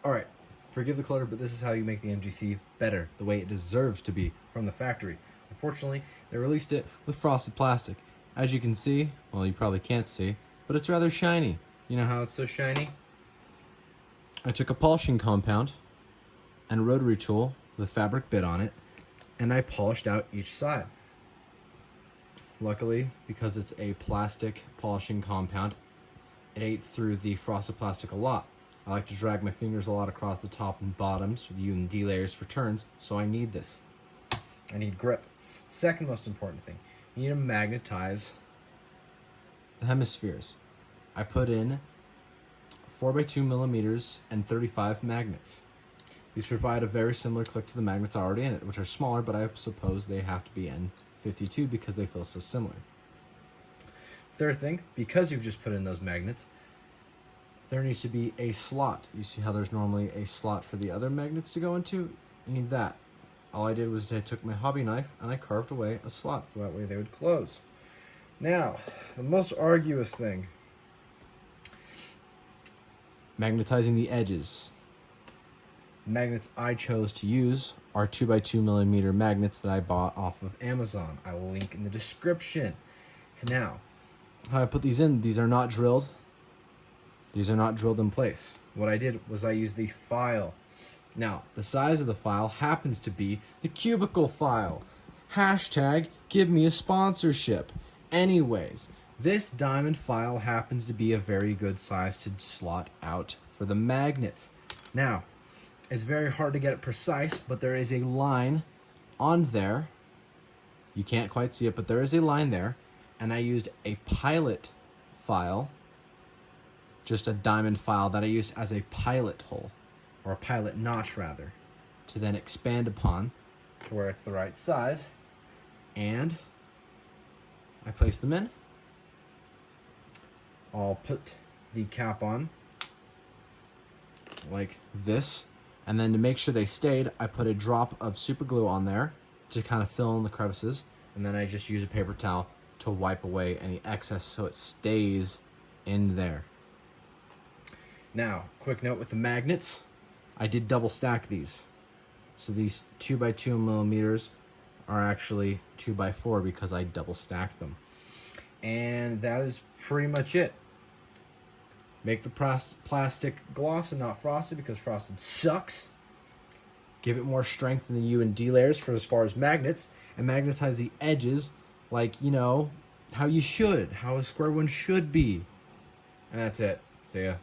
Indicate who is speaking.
Speaker 1: Alright, forgive the clutter, but this is how you make the MGC better, the way it deserves to be from the factory. Unfortunately, they released it with frosted plastic. As you can see, well, you probably can't see, but it's rather shiny. You know how it's so shiny? I took a polishing compound and a rotary tool with a fabric bit on it, and I polished out each side. Luckily, because it's a plastic polishing compound, it ate through the frosted plastic a lot. I like to drag my fingers a lot across the top and bottoms with U and D layers for turns, so I need this. I need grip. Second most important thing, you need to magnetize the hemispheres. I put in 4x2 millimeters and 35 magnets. These provide a very similar click to the magnets already in it, which are smaller, but I suppose they have to be N52 because they feel so similar. Third thing, because you've just put in those magnets, there needs to be a slot. You see how there's normally a slot for the other magnets to go into? You need that. All I did was I took my hobby knife and I carved away a slot so that way they would close. Now, the most arduous thing, magnetizing the edges. The magnets I chose to use are 2x2 millimeter magnets that I bought off of Amazon. I will link in the description. Now, how I put these in, these are not drilled. These are not drilled in place. What I did was I used the file. Now, the size of the file happens to be the cubicle file. Hashtag give me a sponsorship. Anyways, this diamond file happens to be a very good size to slot out for the magnets. Now, it's very hard to get it precise, but there is a line on there. You can't quite see it, but there is a line there. And I used a pilot file, just a diamond file that I used as a pilot hole, or a pilot notch rather, to then expand upon to where it's the right size. And I place them in. I'll put the cap on like this. And then to make sure they stayed, I put a drop of super glue on there to kind of fill in the crevices. And then I just use a paper towel to wipe away any excess so it stays in there. Now, quick note with the magnets, I did double stack these. So these 2x2 millimeters are actually 2x4 because I double stacked them. And that is pretty much it. Make the plastic gloss and not frosted because frosted sucks. Give it more strength in the U and D layers for as far as magnets, and magnetize the edges like, you know, how you should, how a Square-1 should be. And that's it. See ya.